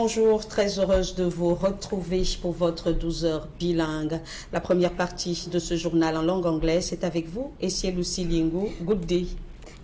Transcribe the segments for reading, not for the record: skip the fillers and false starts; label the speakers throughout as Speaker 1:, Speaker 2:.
Speaker 1: bonjour, très heureuse de vous retrouver pour votre 12 heures bilingue. La première partie de ce journal en langue anglaise est avec vous, Essielou Silingu. Good day.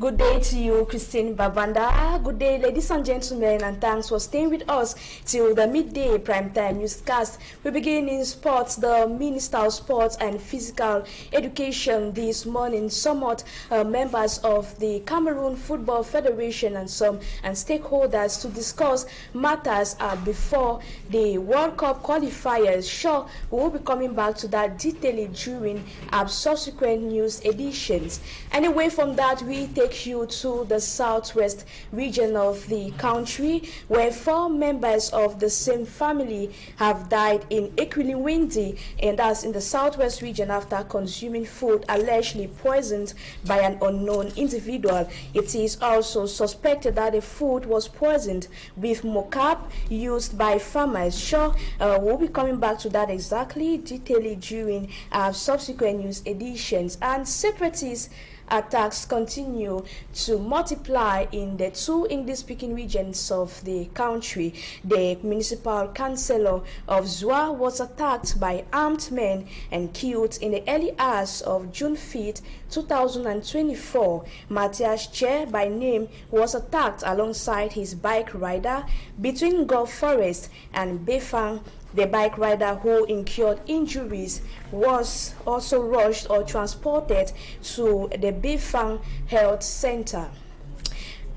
Speaker 2: Good day to you, Christine Babanda. Good day, ladies and gentlemen, and thanks for staying with us till the midday primetime newscast. We begin in sports. The Minister of Sports and Physical Education this morning summoned members of the Cameroon Football Federation and stakeholders to discuss matters before the World Cup qualifiers. Sure, we will be coming back to that detailing during our subsequent news editions. Anyway, from that, we take you to the southwest region of the country, where 4 members of the same family have died in Ekwilingwindi, and that's in the southwest region, after consuming food allegedly poisoned by an unknown individual. It is also suspected that the food was poisoned with mocap used by farmers. Sure, we'll be coming back to that exactly detailing during our subsequent news editions. And separatists attacks continue to multiply in the 2 English-speaking regions of the country. The municipal councillor of Zwa was attacked by armed men and killed in the early hours of June 5, 2024. Matthias Che, by name, was attacked alongside his bike rider between Gulf Forest and Befang. The bike rider, who incurred injuries, was also rushed or transported to the Bifang Health Center.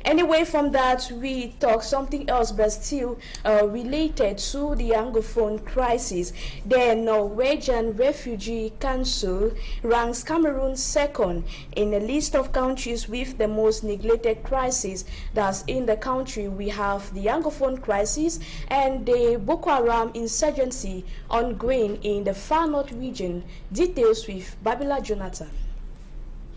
Speaker 2: Anyway, from that, we talk something else, but still related to the Anglophone crisis. The Norwegian Refugee Council ranks Cameroon second in a list of countries with the most neglected crisis. Thus, in the country, we have the Anglophone crisis and the Boko Haram insurgency ongoing in the far north region. Details with Babila Jonathan.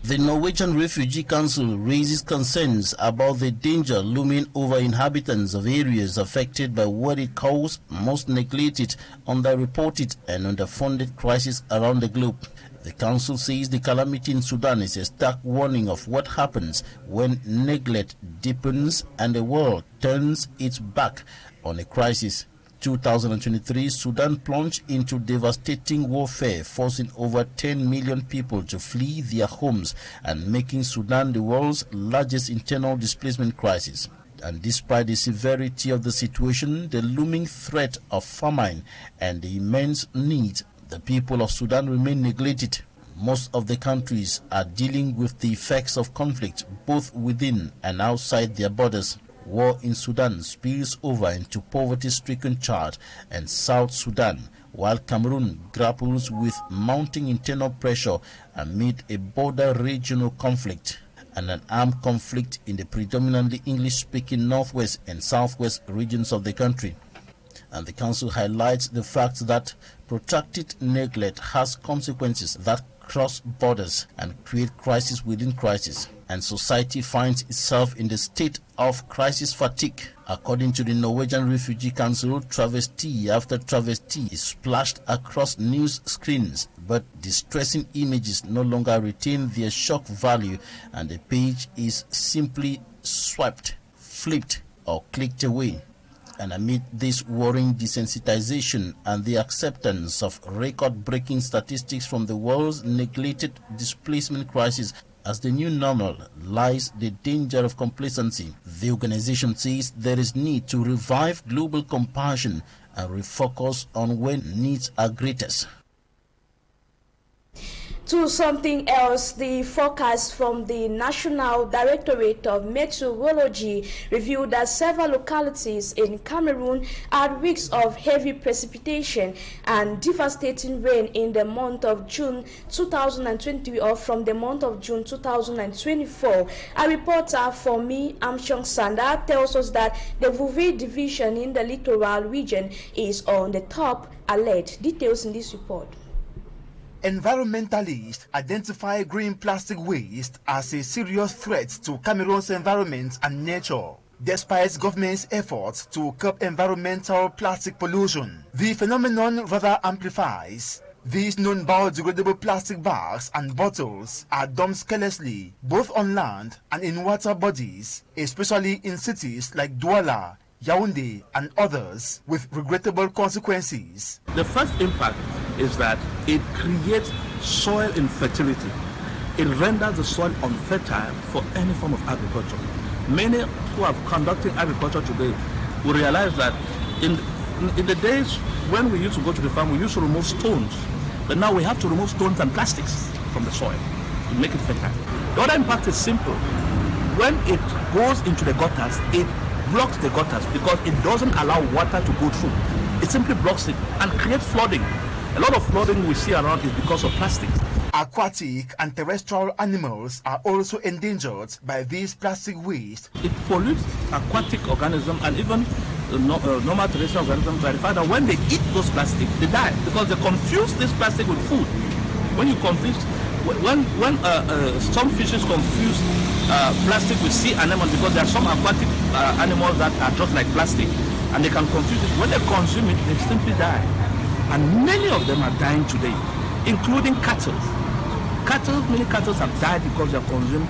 Speaker 3: The Norwegian Refugee Council raises concerns about the danger looming over inhabitants of areas affected by what it calls most neglected, underreported and underfunded crises around the globe. The council says the calamity in Sudan is a stark warning of what happens when neglect deepens and the world turns its back on a crisis. 2023, Sudan plunged into devastating warfare, forcing over 10 million people to flee their homes and making Sudan the world's largest internal displacement crisis. And despite the severity of the situation, the looming threat of famine and the immense need, the people of Sudan remain neglected. Most of the countries are dealing with the effects of conflict both within and outside their borders. War in Sudan spills over into poverty-stricken Chad and South Sudan, while Cameroon grapples with mounting internal pressure amid a border regional conflict and an armed conflict in the predominantly English-speaking northwest and southwest regions of the country. And the council highlights the fact that protracted neglect has consequences that cross borders and create crisis within crisis, and society finds itself in the state of crisis fatigue. According to the Norwegian Refugee Council, travesty after travesty is splashed across news screens, but distressing images no longer retain their shock value and the page is simply swiped, flipped or clicked away. And amid this worrying desensitization and the acceptance of record-breaking statistics from the world's neglected displacement crisis as the new normal, lies the danger of complacency. The organization says there is need to revive global compassion and refocus on when needs are greatest.
Speaker 2: To something else, the forecast from the National Directorate of Meteorology revealed that several localities in Cameroon had weeks of heavy precipitation and devastating rain in the month of June 2020 or from the month of June 2024. A reporter for me, Amshong Sanda, tells us that the Vuvie division in the littoral region is on the top alert. Details in this report.
Speaker 4: Environmentalists identify green plastic waste as a serious threat to Cameroon's environment and nature. Despite government's efforts to curb environmental plastic pollution, the phenomenon rather amplifies. These non-biodegradable plastic bags and bottles are dumped carelessly, both on land and in water bodies, especially in cities like Douala, Yaoundé, and others, with regrettable consequences.
Speaker 5: The first impact is that it creates soil infertility. It renders the soil unfertile for any form of agriculture. Many who are conducting agriculture today will realize that in the days when we used to go to the farm, we used to remove stones. But now we have to remove stones and plastics from the soil to make it fertile. The other impact is simple. When it goes into the gutters, it blocks the gutters because it doesn't allow water to go through. It simply blocks it and creates flooding. A lot of flooding we see around is because of plastics.
Speaker 4: Aquatic and terrestrial animals are also endangered by these plastic waste.
Speaker 5: It pollutes aquatic organisms and even normal terrestrial organisms by the fact that when they eat those plastics, they die because they confuse this plastic with food. When you confuse, when some fishes confuse plastic with sea animals, because there are some aquatic animals that are just like plastic, and they can confuse it. When they consume it, they simply die. And many of them are dying today, including cattle. Many cattle have died because they have consumed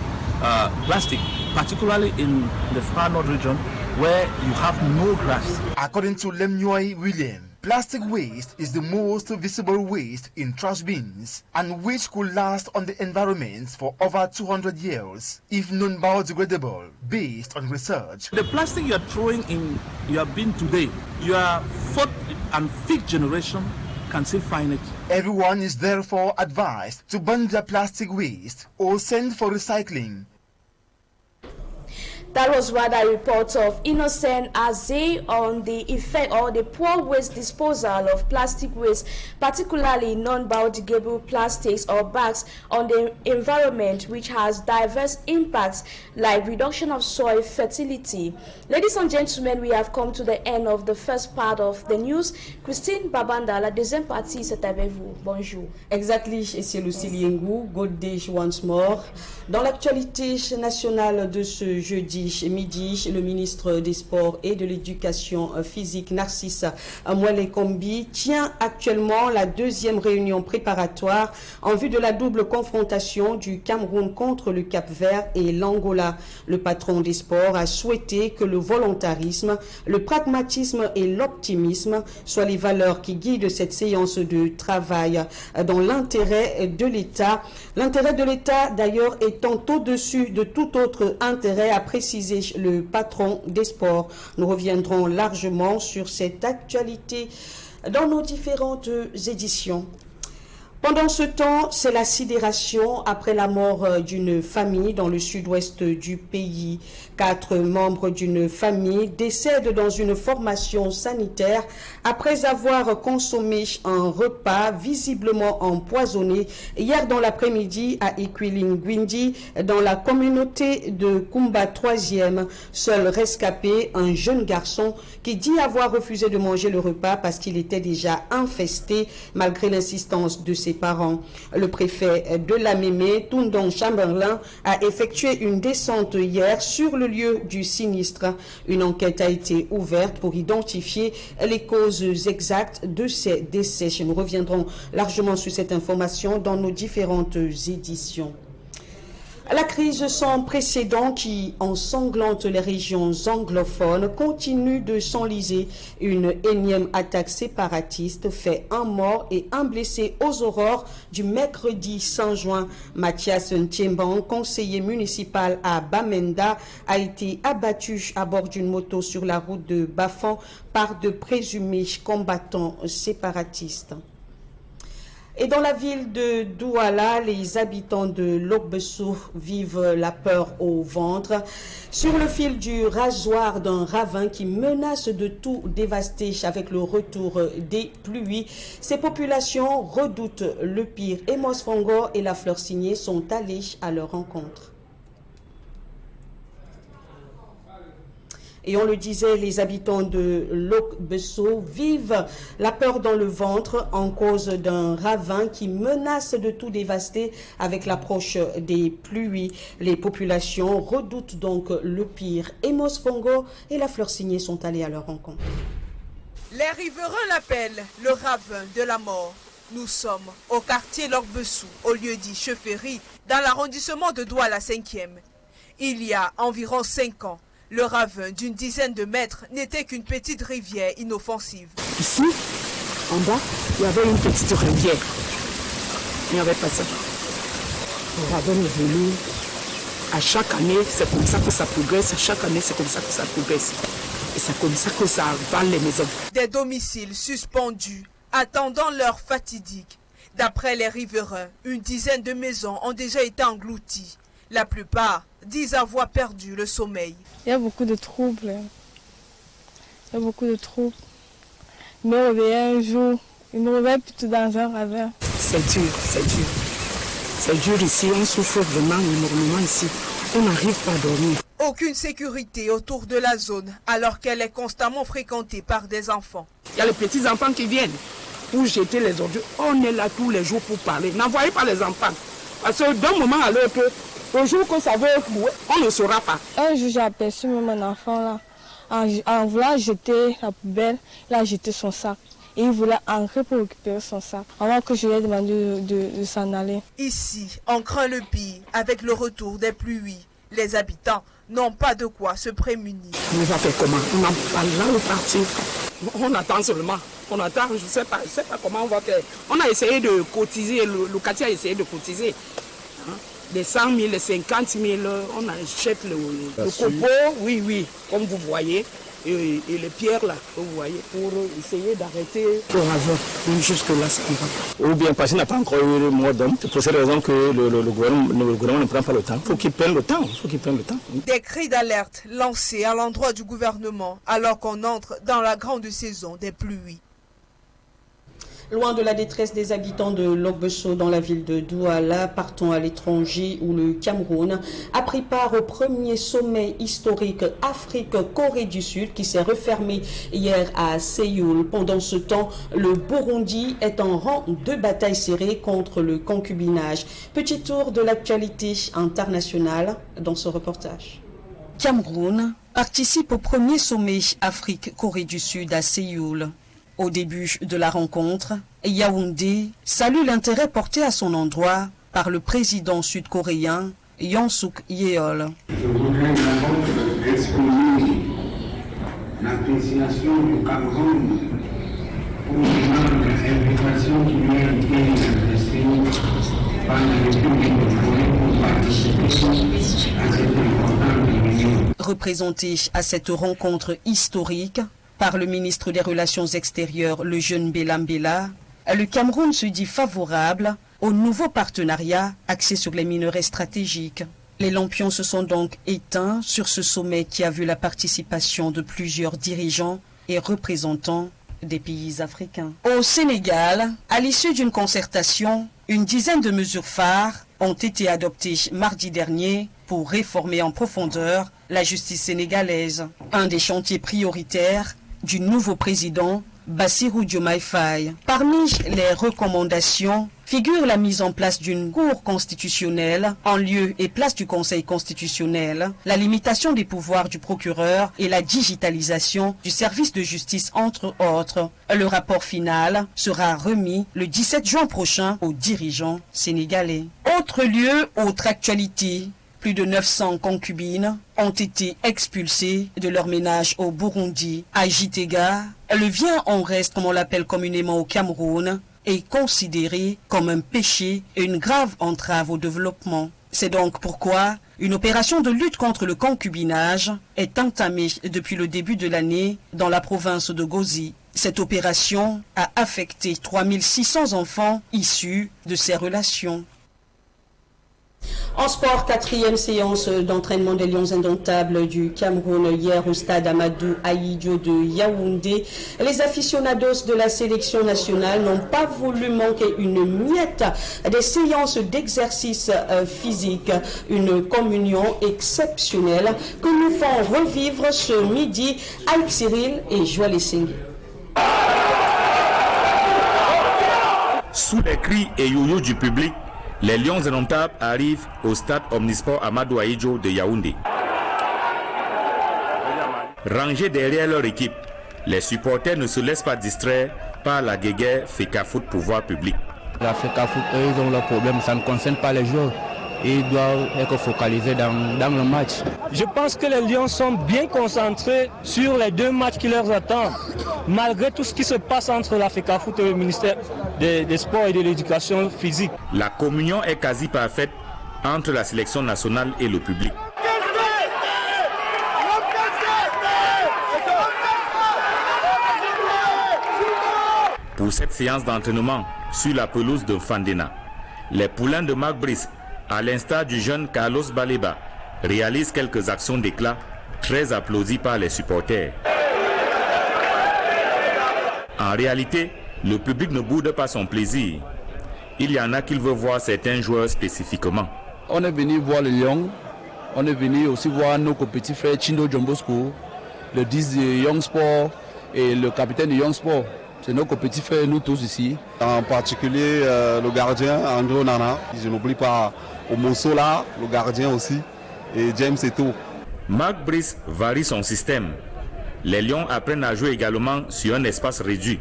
Speaker 5: plastic, particularly in the far north region where you have no grass.
Speaker 4: According to Lemnyoy William, plastic waste is the most visible waste in trash bins and which could last on the environment for over 200 years if non-biodegradable, based on research.
Speaker 5: The plastic you are throwing in your bin today, your fourth and fifth generation can still find it.
Speaker 4: Everyone is therefore advised to burn their plastic waste or send for recycling.
Speaker 2: That was rather a report of Innocent Aze on the effect or the poor waste disposal of plastic waste, particularly non-biodegradable plastics or bags, on the environment, which has diverse impacts like reduction of soil fertility. Ladies and gentlemen, we have come to the end of the first part of the news. Christine Babanda, la deuxième partie, c'est avec vous. Bonjour.
Speaker 1: Exactly, c'est Lucie Liengou. Good day once more. Dans l'actualité nationale de ce jeudi midi, le ministre des Sports et de l'Éducation physique, Narcisse Mwele Kombi, tient actuellement la deuxième réunion préparatoire en vue de la double confrontation du Cameroun contre le Cap-Vert et l'Angola. Le patron des sports a souhaité que le volontarisme, le pragmatisme et l'optimisme soient les valeurs qui guident cette séance de travail dans l'intérêt de l'État. L'intérêt de l'État, d'ailleurs, étant au-dessus de tout autre intérêt, a précisé le patron des sports. Nous reviendrons largement sur cette actualité dans nos différentes éditions. Pendant ce temps, c'est la sidération après la mort d'une famille dans le sud-ouest du pays. 4 membres d'une famille décèdent dans une formation sanitaire après avoir consommé un repas visiblement empoisonné hier dans l'après-midi à Ikwilingwindi dans la communauté de Kumba 3e. Seul rescapé, un jeune garçon qui dit avoir refusé de manger le repas parce qu'il était déjà infesté malgré l'insistance de ses parents. Le préfet de la Mémé, Tundong Chamberlain, a effectué une descente hier sur le lieu du sinistre. Une enquête a été ouverte pour identifier les causes exactes de ces décès. Nous reviendrons largement sur cette information dans nos différentes éditions. La crise sans précédent qui ensanglante les régions anglophones continue de s'enliser. Une énième attaque séparatiste fait un mort et un blessé aux aurores du mercredi 5 juin. Mathias Ntiemban, conseiller municipal à Bamenda, a été abattu à bord d'une moto sur la route de Bafan par de présumés combattants séparatistes. Et dans la ville de Douala, les habitants de Lokbessou vivent la peur au ventre. Sur le fil du rasoir d'un ravin qui menace de tout dévaster avec le retour des pluies, ces populations redoutent le pire. Emos Fongo et la Fleur Signée sont allés à leur rencontre. Et on le disait, les habitants de Lokbessou vivent la peur dans le ventre en cause d'un ravin qui menace de tout dévaster avec l'approche des pluies. Les populations redoutent donc le pire. Emos Fongo et la Fleur Signée sont allés à leur rencontre.
Speaker 6: Les riverains l'appellent le ravin de la mort. Nous sommes au quartier Lokbessou, au lieu dit Chefferie, dans l'arrondissement de Douala 5e. Il y a environ 5 ans, Le ravin d'une dizaine de mètres n'était qu'une petite rivière inoffensive.
Speaker 7: Ici, en bas, il y avait une petite rivière. Il n'y avait pas ça. Le ravin évolue. À chaque année, c'est comme ça que ça progresse. À chaque année, c'est comme ça que ça progresse. Et c'est comme ça que ça avale les maisons.
Speaker 6: Des domiciles suspendus, attendant l'heure fatidique. D'après les riverains, une dizaine de maisons ont déjà été englouties. La plupart disent avoir perdu le sommeil.
Speaker 8: Il y a beaucoup de troubles. Il y a beaucoup de troubles. Je me réveillais un jour, je me réveille plutôt dans un ravin.
Speaker 7: C'est dur, c'est dur. C'est dur ici, on souffre vraiment énormément ici. On n'arrive pas à dormir.
Speaker 6: Aucune sécurité autour de la zone, alors qu'elle est constamment fréquentée par des enfants.
Speaker 7: Il y a les petits enfants qui viennent pour jeter les ordures. On est là tous les jours pour parler. N'envoyez pas les enfants. Parce que d'un moment à l'autre, au jour que ça veut jouer, on ne saura pas.
Speaker 8: Un jour, j'ai aperçu même un enfant là. En voulant jeter la poubelle, il a jeté son sac. Et il voulait entrer pour récupérer son sac, avant que je lui ai demandé de s'en aller.
Speaker 6: Ici, on craint le pire avec le retour des pluies. Les habitants n'ont pas de quoi se prémunir.
Speaker 7: On va faire comment? On n'a pas là où partir. On attend seulement. On attend, je ne sais pas comment on va faire. On a essayé de cotiser, le quartier a essayé de cotiser. Des 100 000, 50 000, on achète le copeau, oui, comme vous voyez. Et les pierres là, que vous voyez, pour essayer d'arrêter le ravin. Jusque là, ça ne va pas.
Speaker 5: Ou bien parce qu'il n'a pas encore eu le mot d'homme. C'est pour cette raison que le gouvernement ne prend pas le temps. Il faut qu'il prenne le temps.
Speaker 6: Des cris d'alerte lancés à l'endroit du gouvernement alors qu'on entre dans la grande saison des pluies.
Speaker 1: Loin de la détresse des habitants de Logbeso dans la ville de Douala, partons à l'étranger où le Cameroun a pris part au premier sommet historique Afrique-Corée du Sud qui s'est refermé hier à Séoul. Pendant ce temps, le Burundi est en rang de bataille serrée contre le concubinage. Petit tour de l'actualité internationale dans ce reportage. Cameroun participe au premier sommet Afrique-Corée du Sud à Séoul. Au début de la rencontre, Yaoundé salue l'intérêt porté à son endroit par le président sud-coréen Yoon Suk Yeol.
Speaker 9: Je voudrais d'abord exprimer l'appréciation du Cameroun pour l'invitation qui lui a été adressée par la République de Corée pour participer à cette importante réunion.
Speaker 1: Représenté à cette rencontre historique par le ministre des Relations extérieures, le jeune Belambela, le Cameroun se dit favorable au nouveau partenariat axé sur les minerais stratégiques. Les lampions se sont donc éteints sur ce sommet qui a vu la participation de plusieurs dirigeants et représentants des pays africains. Au Sénégal, à l'issue d'une concertation, une dizaine de mesures phares ont été adoptées mardi dernier pour réformer en profondeur la justice sénégalaise. Un des chantiers prioritaires du nouveau président Bassirou Diomaye Faye. Parmi les recommandations figure la mise en place d'une cour constitutionnelle en lieu et place du Conseil constitutionnel, la limitation des pouvoirs du procureur et la digitalisation du service de justice entre autres. Le rapport final sera remis le 17 juin prochain aux dirigeants sénégalais. Autre lieu, autre actualité. Plus de 900 concubines ont été expulsées de leur ménage au Burundi. À Gitega, le vient en reste, comme on l'appelle communément au Cameroun, est considéré comme un péché et une grave entrave au développement. C'est donc pourquoi une opération de lutte contre le concubinage est entamée depuis le début de l'année dans la province de Gozi. Cette opération a affecté 3600 enfants issus de ces relations. En sport, 4e séance d'entraînement des Lions indomptables du Cameroun hier au stade Amadou Ahidjo de Yaoundé. Les aficionados de la sélection nationale n'ont pas voulu manquer une miette des séances d'exercice physique. Une communion exceptionnelle que nous font revivre ce midi Alp Cyril et Joël Essengui.
Speaker 10: Sous les cris et yo-yo du public, les Lions indomptables arrivent au stade omnisport Amadou Ahidjo de Yaoundé. Rangés derrière leur équipe, les supporters ne se laissent pas distraire par la guéguerre FECAFOOT pouvoir public.
Speaker 11: La FECAFOOT, eux, ils ont leur problème, ça ne concerne pas les joueurs. et ils doivent être focalisés dans le match.
Speaker 12: Je pense que les Lions sont bien concentrés sur les 2 matchs qui leur attendent, malgré tout ce qui se passe entre la FECAFOOT et le ministère des Sports et de l'Éducation physique.
Speaker 10: La communion est quasi parfaite entre la sélection nationale et le public. Pour cette séance d'entraînement sur la pelouse de Fandena, les poulains de Marc Brice, à l'instar du jeune Carlos Baleba, réalisent quelques actions d'éclat très applaudies par les supporters. En réalité, le public ne boude pas son plaisir. Il y en a qui veulent voir certains joueurs spécifiquement.
Speaker 11: On est venu voir les Lions, on est venu aussi voir nos petits frères Chindo Djombosco, le 10 de Young Sport et le capitaine de Young Sport. C'est nos petits frères, nous tous ici.
Speaker 13: En particulier le gardien Andrew Nana, je n'oublie pas Omosola, le gardien aussi, et James Eto.
Speaker 10: Marc Brice varie son système. Les Lions apprennent à jouer également sur un espace réduit.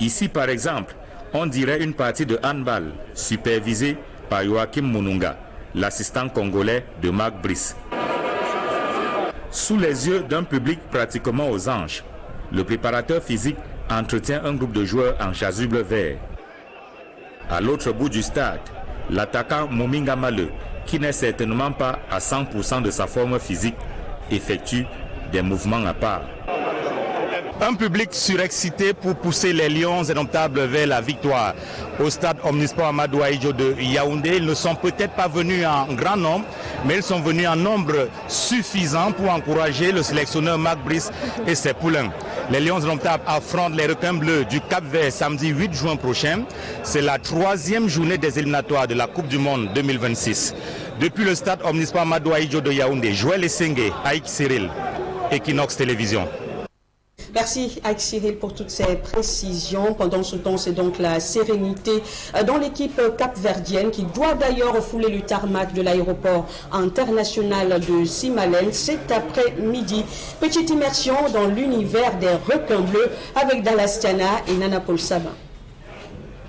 Speaker 10: Ici par exemple, on dirait une partie de handball supervisée par Joachim Mununga, l'assistant congolais de Marc Brice. Sous les yeux d'un public pratiquement aux anges, le préparateur physique entretient un groupe de joueurs en chasuble vert. À l'autre bout du stade, l'attaquant Mominga Male, qui n'est certainement pas à 100% de sa forme physique, effectue des mouvements à part.
Speaker 14: Un public surexcité pour pousser les Lions indomptables vers la victoire. Au stade Omnisport Amadou Ahidjo de Yaoundé, ils ne sont peut-être pas venus en grand nombre, mais ils sont venus en nombre suffisant pour encourager le sélectionneur Marc Brice et ses poulains. Les Lions indomptables affrontent les requins bleus du Cap-Vert samedi 8 juin prochain. C'est la 3e journée des éliminatoires de la Coupe du Monde 2026. Depuis le stade Omnisport Amadou Ahidjo de Yaoundé, Joël Essengue, Aïk Cyril, Equinox Télévision.
Speaker 1: Merci Aïk Cyril pour toutes ces précisions. Pendant ce temps, c'est donc la sérénité dans l'équipe capverdienne qui doit d'ailleurs fouler le tarmac de l'aéroport international de Simalène cet après-midi. Petite immersion dans l'univers des requins bleus avec Dallas Tiana et Nana Paul Sabin.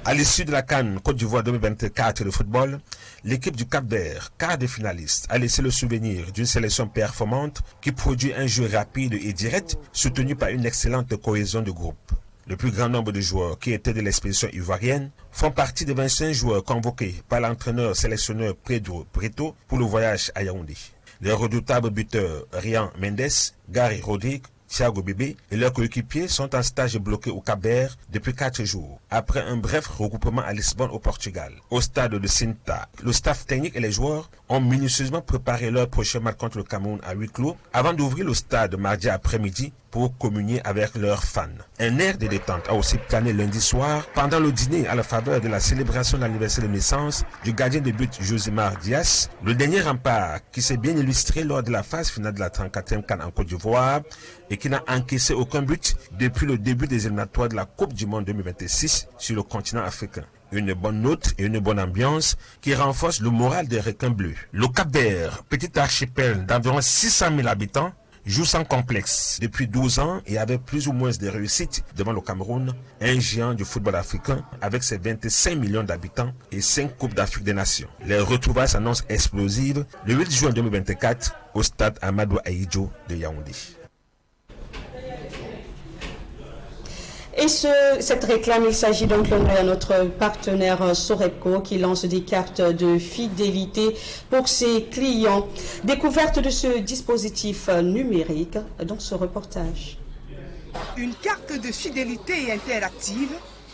Speaker 15: À l'issue de la CAN Côte d'Ivoire 2024 de football, l'équipe du Cap-Vert, quart de finaliste, a laissé le souvenir d'une sélection performante qui produit un jeu rapide et direct, soutenu par une excellente cohésion de groupe. Le plus grand nombre de joueurs qui étaient de l'expédition ivoirienne font partie des 25 joueurs convoqués par l'entraîneur-sélectionneur Pedro Brito pour le voyage à Yaoundé. Les redoutables buteurs Rian Mendes, Gary Rodrigue, Thiago Bébé et leurs coéquipiers sont en stage bloqué au Cap-Vert depuis 4 jours, après un bref regroupement à Lisbonne au Portugal. Au stade de Sinta, le staff technique et les joueurs ont minutieusement préparé leur prochain match contre le Cameroun à huis clos avant d'ouvrir le stade mardi après-midi pour communier avec leurs fans. Un air de détente a aussi plané lundi soir pendant le dîner à la faveur de la célébration de l'anniversaire de naissance du gardien de but Josimar Dias, le dernier rempart qui s'est bien illustré lors de la phase finale de la 34e CAN en Côte d'Ivoire et qui n'a encaissé aucun but depuis le début des éliminatoires de la Coupe du Monde 2026 sur le continent africain. Une bonne note et une bonne ambiance qui renforce le moral des requins bleus. Le Cap-Vert, petit archipel d'environ 600 000 habitants, joue sans complexe depuis 12 ans et avec plus ou moins de réussite devant le Cameroun, un géant du football africain avec ses 25 millions d'habitants et 5 Coupes d'Afrique des Nations. Les retrouvailles s'annoncent explosives le 8 juin 2024 au stade Amadou Ahidjo de Yaoundé.
Speaker 1: Et cette réclame, il s'agit donc de notre partenaire Sorepco qui lance des cartes de fidélité pour ses clients. Découverte de ce dispositif numérique dans ce reportage.
Speaker 6: Une carte de fidélité interactive,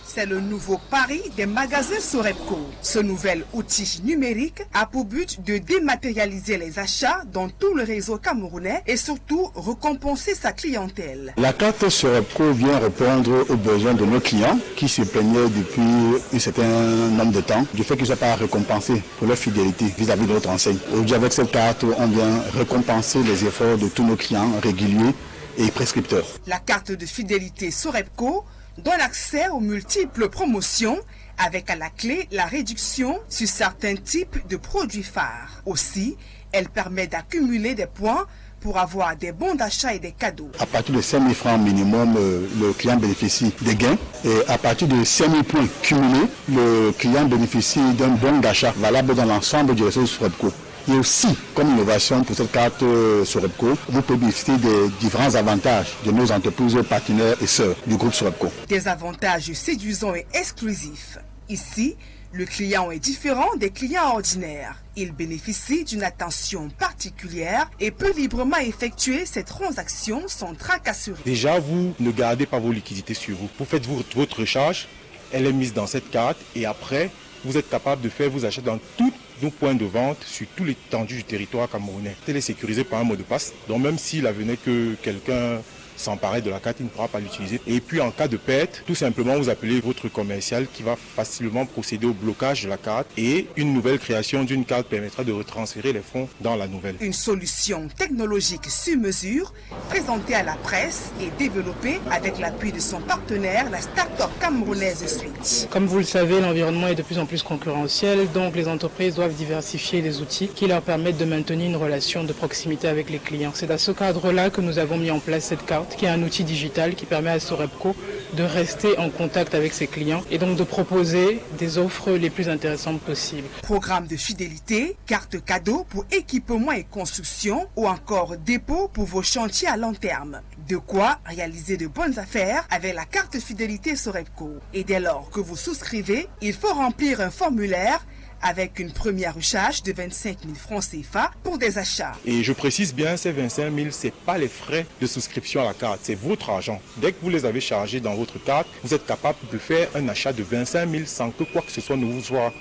Speaker 6: c'est le nouveau pari des magasins Sorepco. Ce nouvel outil numérique a pour but de dématérialiser les achats dans tout le réseau camerounais et surtout récompenser sa clientèle.
Speaker 16: La carte Sorepco vient répondre aux besoins de nos clients qui se plaignaient depuis un certain nombre de temps du fait qu'ils ne soient pas récompensés pour leur fidélité vis-à-vis de notre enseigne. Aujourd'hui, avec cette carte, on vient récompenser les efforts de tous nos clients réguliers et prescripteurs.
Speaker 6: La carte de fidélité Sorepco donne accès aux multiples promotions avec à la clé la réduction sur certains types de produits phares. Aussi, elle permet d'accumuler des points pour avoir des bons d'achat et des cadeaux.
Speaker 16: À partir de 5 000 francs minimum, le client bénéficie des gains. Et à partir de 5 000 points cumulés, le client bénéficie d'un bon d'achat valable dans l'ensemble du réseau Sorepco. Et aussi, comme innovation pour cette carte Sorepco, vous pouvez bénéficier des différents avantages de nos entreprises partenaires et sœurs du groupe Sorepco.
Speaker 6: Des avantages séduisants et exclusifs. Ici, le client est différent des clients ordinaires. Il bénéficie d'une attention particulière et peut librement effectuer ses transactions sans tracasserie.
Speaker 17: Déjà, vous ne gardez pas vos liquidités sur vous. Vous faites votre recharge, elle est mise dans cette carte et après, vous êtes capable de faire vos achats dans tous nos points de vente sur tout l'étendue du territoire camerounais. Elle est sécurisée par un mot de passe, donc même s'il advenait que quelqu'un s'emparer de la carte, il ne pourra pas l'utiliser. Et puis en cas de perte, tout simplement vous appelez votre commercial qui va facilement procéder au blocage de la carte et une nouvelle création d'une carte permettra de retransférer les fonds dans la nouvelle.
Speaker 6: Une solution technologique sur mesure, présentée à la presse et développée avec l'appui de son partenaire, la start-up camerounaise Switch.
Speaker 18: Comme vous le savez, l'environnement est de plus en plus concurrentiel, donc les entreprises doivent diversifier les outils qui leur permettent de maintenir une relation de proximité avec les clients. C'est dans ce cadre-là que nous avons mis en place cette carte, qui est un outil digital qui permet à Sorepco de rester en contact avec ses clients et donc de proposer des offres les plus intéressantes possibles.
Speaker 6: Programme de fidélité, carte cadeau pour équipement et construction ou encore dépôt pour vos chantiers à long terme. De quoi réaliser de bonnes affaires avec la carte fidélité Sorepco. Et dès lors que vous souscrivez, il faut remplir un formulaire avec une première recharge de 25 000 francs CFA pour des achats.
Speaker 17: Et je précise bien, ces 25 000, ce n'est pas les frais de souscription à la carte, c'est votre argent. Dès que vous les avez chargés dans votre carte, vous êtes capable de faire un achat de 25 000 sans que quoi que ce soit ne vous soit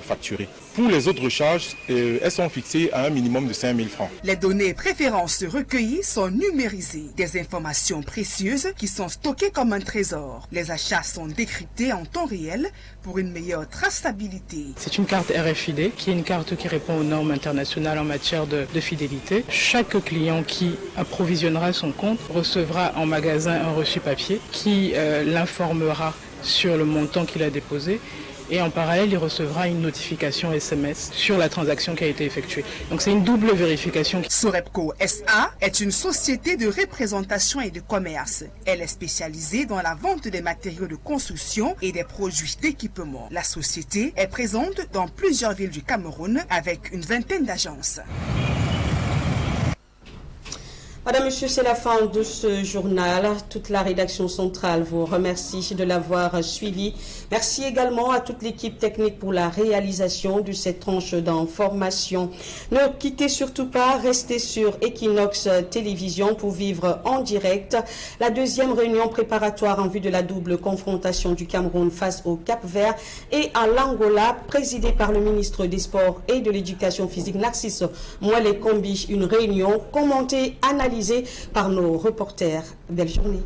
Speaker 17: facturé. Pour les autres charges, elles sont fixées à un minimum de 5 000 francs.
Speaker 6: Les données et préférences recueillies sont numérisées. Des informations précieuses qui sont stockées comme un trésor. Les achats sont décryptés en temps réel pour une meilleure traçabilité.
Speaker 18: C'est une carte RFID qui est une carte qui répond aux normes internationales en matière de fidélité. Chaque client qui approvisionnera son compte recevra en magasin un reçu papier qui l'informera sur le montant qu'il a déposé. Et en parallèle, il recevra une notification SMS sur la transaction qui a été effectuée. Donc c'est une double vérification.
Speaker 6: Sorepco SA est une société de représentation et de commerce. Elle est spécialisée dans la vente des matériaux de construction et des produits d'équipement. La société est présente dans plusieurs villes du Cameroun avec une vingtaine d'agences.
Speaker 1: Madame, Monsieur, c'est la fin de ce journal. Toute la rédaction centrale vous remercie de l'avoir suivi. Merci également à toute l'équipe technique pour la réalisation de cette tranche d'information. Ne quittez surtout pas, restez sur Equinox Télévision pour vivre en direct la deuxième réunion préparatoire en vue de la double confrontation du Cameroun face au Cap-Vert et à l'Angola, présidée par le ministre des Sports et de l'Éducation physique Narcisse Moelle Kombi. Une réunion commentée, analysée par nos reporters. Belle journée.